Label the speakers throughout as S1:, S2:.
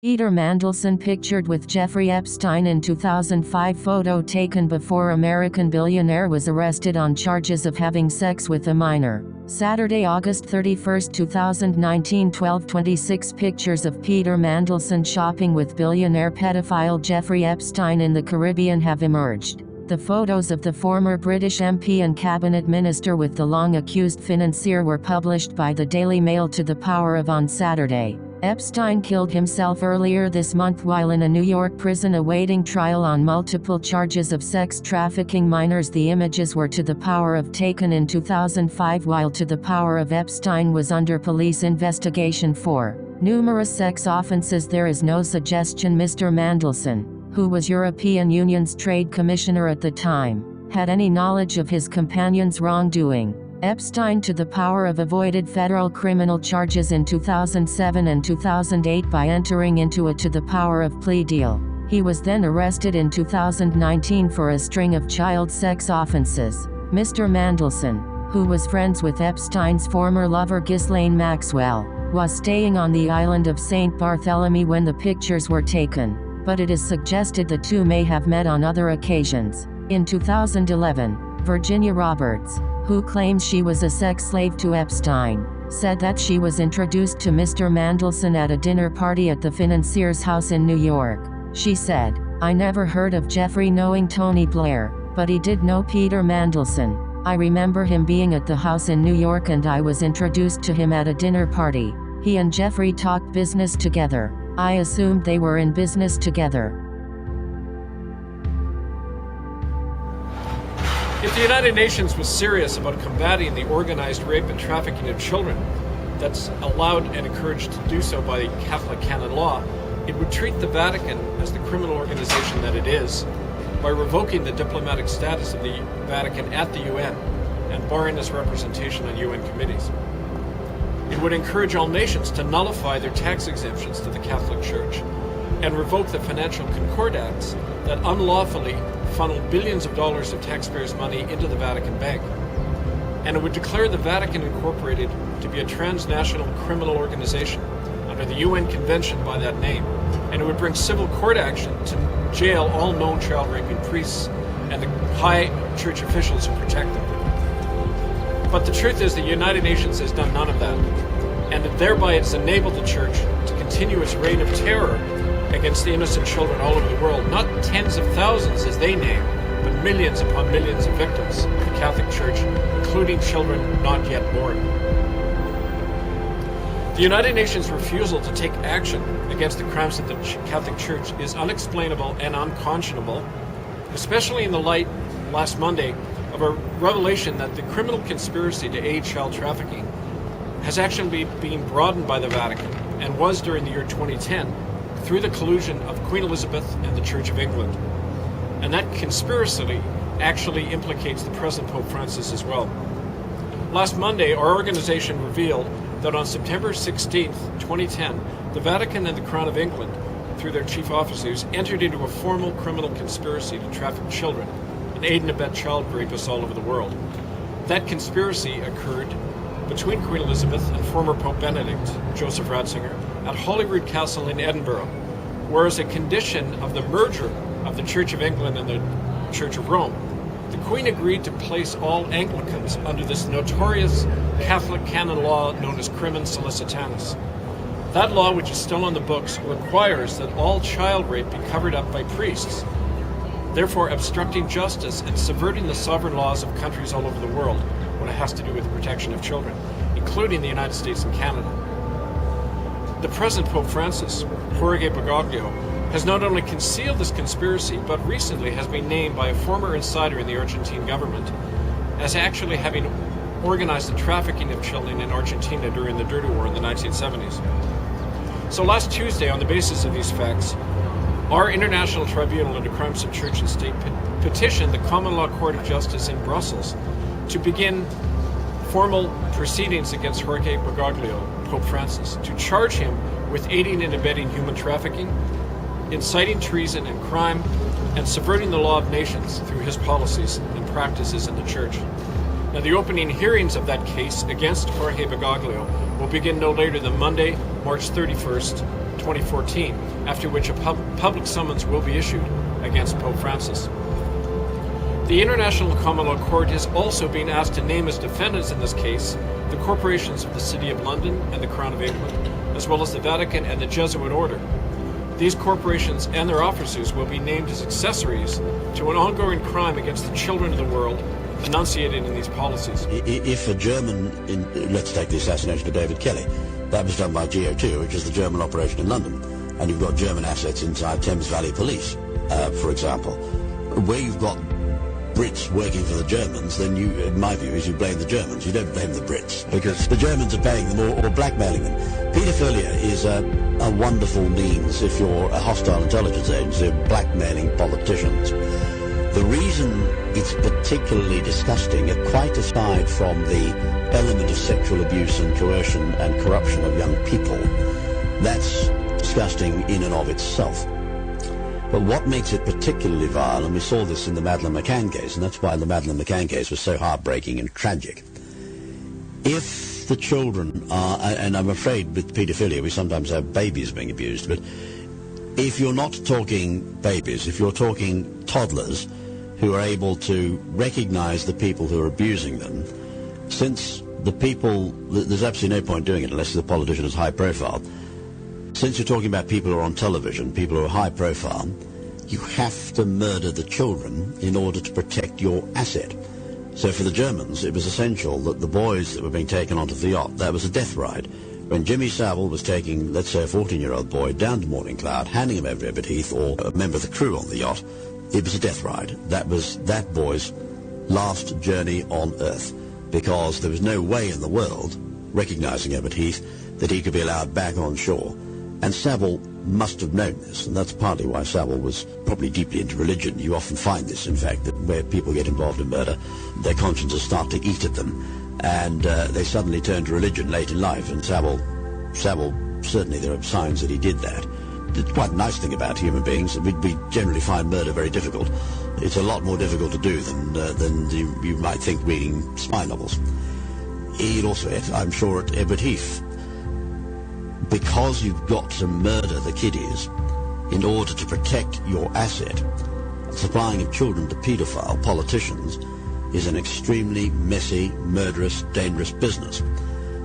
S1: Peter Mandelson pictured with Jeffrey Epstein in 2005. Photo taken before American billionaire was arrested on charges of having sex with a minor. Saturday, August 31, 2019, 12:26. Pictures of Peter Mandelson shopping with billionaire pedophile Jeffrey Epstein in the Caribbean have emerged. The photos of the former British MP and cabinet minister with the long-accused financier were published by the Daily Mail to the Power of on Saturday. Epstein killed himself earlier this month while in a New York prison awaiting trial on multiple charges of sex trafficking minors. The images were to the Power of taken in 2005 while to the Power of Epstein was under police investigation for numerous sex offenses. There is no suggestion Mr. Mandelson, who was European Union's trade commissioner at the time, had any knowledge of his companion's wrongdoing. Epstein to the Power of avoided federal criminal charges in 2007 and 2008 by entering into a to the Power of plea deal. He was then arrested in 2019 for a string of child sex offenses. Mr. Mandelson, who was friends with Epstein's former lover Ghislaine Maxwell, was staying on the island of St. Barthélemy when the pictures were taken, but it is suggested the two may have met on other occasions. In 2011, Virginia Roberts, who claims she was a sex slave to Epstein, said that she was introduced to Mr. Mandelson at a dinner party at the financier's house in New York. She said, "I never heard of Jeffrey knowing Tony Blair, but he did know Peter Mandelson. I remember him being at the house in New York and I was introduced to him at a dinner party. He and Jeffrey talked business together. I assumed they were in business together."
S2: If the United Nations was serious about combating the organized rape and trafficking of children that's allowed and encouraged to do so by Catholic canon law, it would treat the Vatican as the criminal organization that it is by revoking the diplomatic status of the Vatican at the UN and barring its representation on UN committees. It would encourage all nations to nullify their tax exemptions to the Catholic Church and revoke the financial concordats that unlawfully funnel billions of dollars of taxpayers' money into the Vatican Bank. And it would declare the Vatican Incorporated to be a transnational criminal organization under the UN Convention by that name. And it would bring civil court action to jail all known child-raping priests and the high church officials who protect them. But the truth is the United Nations has done none of that, and that thereby it's enabled the Church to continue its reign of terror against the innocent children all over the world, not tens of thousands as they name, but millions upon millions of victims of the Catholic Church, including children not yet born. The United Nations' refusal to take action against the crimes of the Catholic Church is unexplainable and unconscionable, especially in the light, last Monday, of a revelation that the criminal conspiracy to aid child trafficking has actually been broadened by the Vatican and was during the year 2010 through the collusion of Queen Elizabeth and the Church of England. And that conspiracy actually implicates the present Pope Francis as well. Last Monday, our organization revealed that on September 16, 2010, the Vatican and the Crown of England, through their chief officers, entered into a formal criminal conspiracy to traffic children and aid and abet child rapists all over the world. That conspiracy occurred between Queen Elizabeth and former Pope Benedict, Joseph Ratzinger, at Holyrood Castle in Edinburgh, where as a condition of the merger of the Church of England and the Church of Rome, the Queen agreed to place all Anglicans under this notorious Catholic canon law known as Crimen Solicitanus. That law, which is still on the books, requires that all child rape be covered up by priests, therefore obstructing justice and subverting the sovereign laws of countries all over the world when it has to do with the protection of children, including the United States and Canada. The present Pope Francis, Jorge Bergoglio, has not only concealed this conspiracy, but recently has been named by a former insider in the Argentine government as actually having organized the trafficking of children in Argentina during the Dirty War in the 1970s. So last Tuesday, on the basis of these facts, our International Tribunal into Crimes of Church and State petitioned the Common Law Court of Justice in Brussels to begin formal proceedings against Jorge Bergoglio, Pope Francis, to charge him with aiding and abetting human trafficking, inciting treason and crime, and subverting the law of nations through his policies and practices in the Church. Now, the opening hearings of that case against Jorge Bergoglio will begin no later than Monday, March 31st, 2014, after which a public summons will be issued against Pope Francis. The International Common Law Court is also being asked to name as defendants in this case the corporations of the City of London and the Crown of England, as well as the Vatican and the Jesuit Order. These corporations and their officers will be named as accessories to an ongoing crime against the children of the world enunciated in these policies.
S3: If a German, let's take the assassination of David Kelly, that was done by GO2, which is the German operation in London, and you've got German assets inside Thames Valley Police, for example, where you've got Brits working for the Germans, then you, in my view, is you blame the Germans. You don't blame the Brits, because the Germans are paying them or blackmailing them. Paedophilia is a wonderful means, if you're a hostile intelligence agency, of blackmailing politicians. The reason it's particularly disgusting, quite aside from the element of sexual abuse and coercion and corruption of young people, that's disgusting in and of itself. But what makes it particularly vile, and we saw this in the Madeleine McCann case, and that's why the Madeleine McCann case was so heartbreaking and tragic. If the children are, and I'm afraid with paedophilia we sometimes have babies being abused, but if you're not talking babies, if you're talking toddlers who are able to recognize the people who are abusing them, since the people, there's absolutely no point doing it unless the politician is high profile. Since you're talking about people who are on television, people who are high profile, you have to murder the children in order to protect your asset. So for the Germans, it was essential that the boys that were being taken onto the yacht, that was a death ride. When Jimmy Savile was taking, let's say, a 14-year-old boy down to Morning Cloud, handing him over to Ebert Heath or a member of the crew on the yacht, it was a death ride. That was that boy's last journey on Earth, because there was no way in the world, recognizing Ebert Heath, that he could be allowed back on shore. And Savile must have known this, and that's partly why Savile was probably deeply into religion. You often find this, in fact, that where people get involved in murder, their consciences start to eat at them, and they suddenly turn to religion late in life. And Savile, certainly there are signs that he did that. It's quite a nice thing about human beings. We generally find murder very difficult. It's a lot more difficult to do than you might think reading spy novels. He'd also hit, I'm sure, at Ebert Heath. Because you've got to murder the kiddies in order to protect your asset, supplying of children to paedophile politicians is an extremely messy, murderous, dangerous business.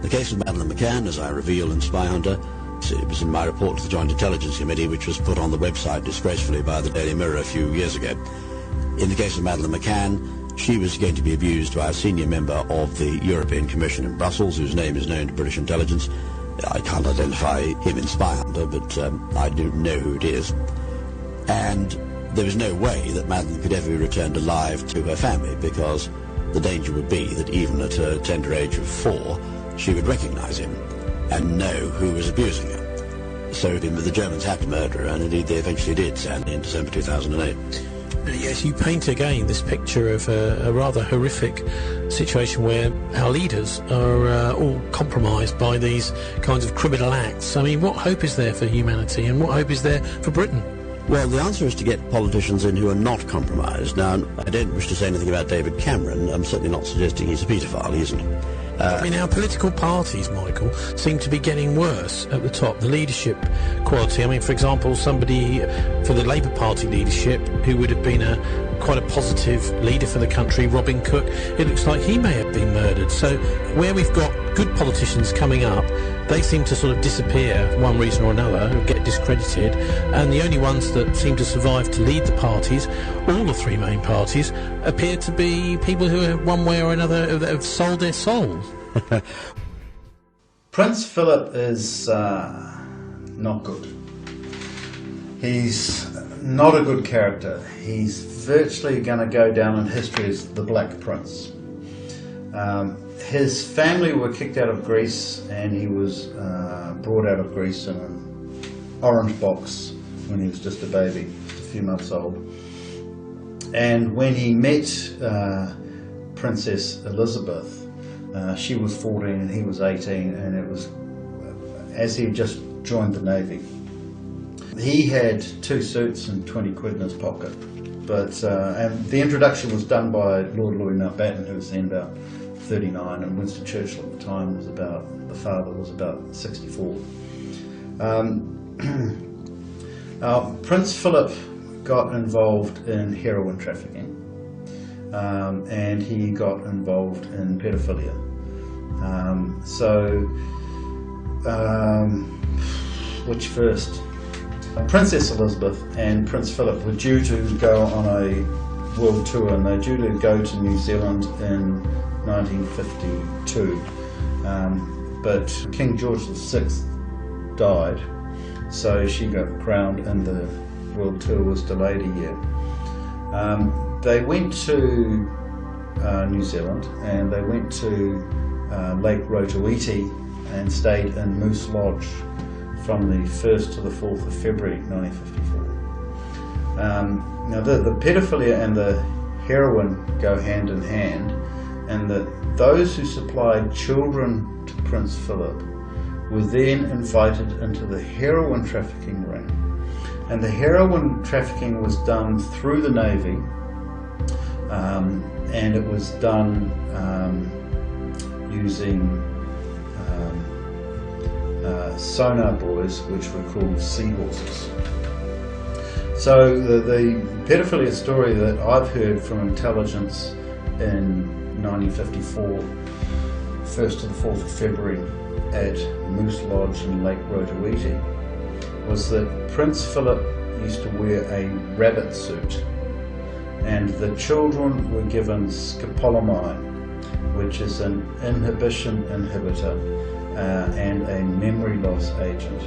S3: The case of Madeleine McCann, as I reveal in Spy Hunter, it was in my report to the Joint Intelligence Committee, which was put on the website disgracefully by the Daily Mirror a few years ago. In the case of Madeleine McCann, she was going to be abused by a senior member of the European Commission in Brussels, whose name is known to British intelligence. I can't identify him in Spy Hunter, but I do know who it is. And there was no way that Madeleine could ever be returned alive to her family, because the danger would be that even at her tender age of 4, she would recognize him and know who was abusing her. So the Germans had to murder her, and indeed they eventually did, sadly, in December 2008.
S4: Yes, you paint again this picture of a rather horrific situation where our leaders are all compromised by these kinds of criminal acts. I mean, what hope is there for humanity, and what hope is there for Britain?
S3: Well, the answer is to get politicians in who are not compromised. Now, I don't wish to say anything about David Cameron. I'm certainly not suggesting he's a paedophile. He isn't.
S4: I mean, our political parties, Michael, seem to be getting worse at the top. The leadership quality. I mean, for example, somebody for the Labour Party leadership who would have been quite a positive leader for the country, Robin Cook, it looks like he may have been murdered. So where we've got good politicians coming up, they seem to sort of disappear for one reason or another, or get discredited, and the only ones that seem to survive to lead the parties, all the three main parties, appear to be people who are one way or another have sold their souls.
S5: Prince Philip is not good. He's not a good character. He's virtually going to go down in history as the Black Prince. His family were kicked out of Greece, and he was brought out of Greece in an orange box when he was just a baby, just a few months old. And when he met Princess Elizabeth, she was 14 and he was 18, and it was as he had just joined the Navy. He had 2 suits and 20 quid in his pocket, but and the introduction was done by Lord Louis Mountbatten, who was then about 39, and Winston Churchill at the time was the father was about 64. Prince Philip got involved in heroin trafficking, and he got involved in pedophilia. Which first? Princess Elizabeth and Prince Philip were due to go on a world tour, and they're due to go to New Zealand in 1952. But King George VI died, so she got crowned and the world tour was delayed a year. They went to New Zealand, and they went to Lake Rotoiti and stayed in Moose Lodge from the 1st to the 4th of February 1954. Now the pedophilia and the heroin go hand in hand, and that those who supplied children to Prince Philip were then invited into the heroin trafficking ring. And the heroin trafficking was done through the Navy, and it was done using sonar buoys, which were called seahorses. So the pedophilia story that I've heard from intelligence in 1954, 1st to the 4th of February at Moose Lodge in Lake Rotoiti, was that Prince Philip used to wear a rabbit suit, and the children were given scopolamine, which is an inhibition inhibitor and a memory loss agent.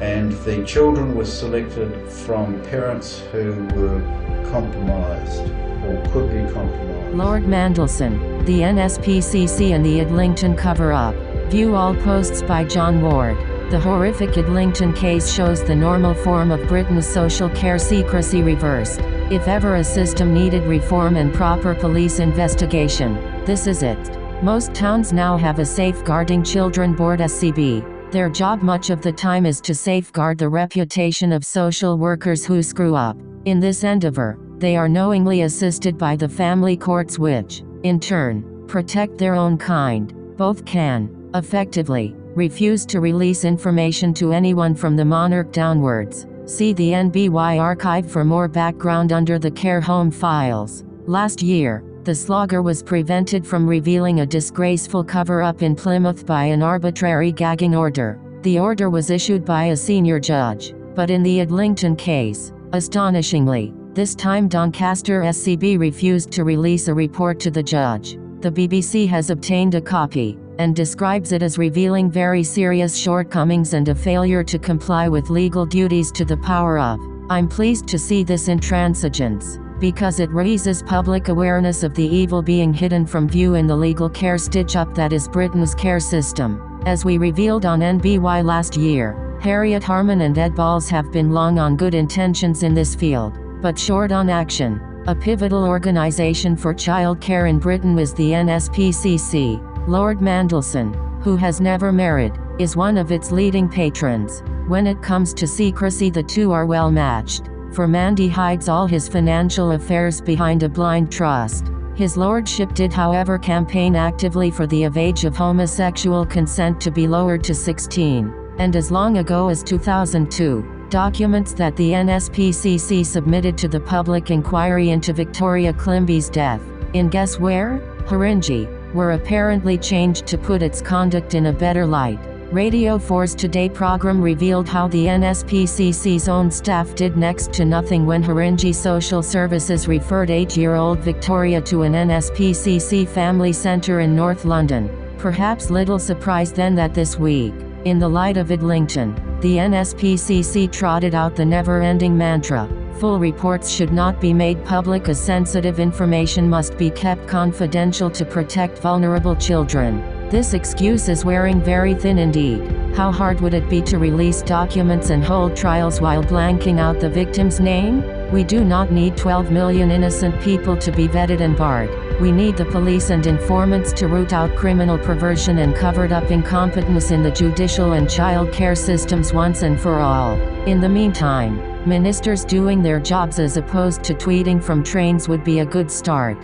S5: And the children were selected from parents who were compromised or could be compromised.
S1: Lord Mandelson, the NSPCC and the Idlington cover-up. View all posts by John Ward. The horrific Idlington case shows the normal form of Britain's social care secrecy reversed. If ever a system needed reform and proper police investigation, this is it. Most towns now have a Safeguarding Children Board SCB. Their job much of the time is to safeguard the reputation of social workers who screw up. In this endeavor, they are knowingly assisted by the family courts which, in turn, protect their own kind. Both can, effectively, refuse to release information to anyone from the monarch downwards. See the NBY archive for more background under the care home files. Last year, the slogger was prevented from revealing a disgraceful cover-up in Plymouth by an arbitrary gagging order. The order was issued by a senior judge, but in the Idlington case, astonishingly, this time Doncaster SCB refused to release a report to the judge. The BBC has obtained a copy, and describes it as revealing very serious shortcomings and a failure to comply with legal duties to the power of. I'm pleased to see this intransigence, because it raises public awareness of the evil being hidden from view in the legal care stitch-up that is Britain's care system. As we revealed on NBY last year, Harriet Harman and Ed Balls have been long on good intentions in this field, but short on action. A pivotal organisation for childcare in Britain is the NSPCC. Lord Mandelson, who has never married, is one of its leading patrons. When it comes to secrecy, the two are well matched, for Mandy hides all his financial affairs behind a blind trust. His lordship did however campaign actively for the age of homosexual consent to be lowered to 16, and as long ago as 2002, documents that the NSPCC submitted to the public inquiry into Victoria Climby's death, in guess where? Haringey, were apparently changed to put its conduct in a better light. Radio 4's Today program revealed how the NSPCC's own staff did next to nothing when Haringey Social Services referred 8-year-old Victoria to an NSPCC family centre in North London. Perhaps little surprise then that this week, in the light of Idlington, the NSPCC trotted out the never-ending mantra: full reports should not be made public as sensitive information must be kept confidential to protect vulnerable children. This excuse is wearing very thin indeed. How hard would it be to release documents and hold trials while blanking out the victim's name? We do not need 12 million innocent people to be vetted and barred. We need the police and informants to root out criminal perversion and covered-up incompetence in the judicial and child care systems once and for all. In the meantime, ministers doing their jobs as opposed to tweeting from trains would be a good start.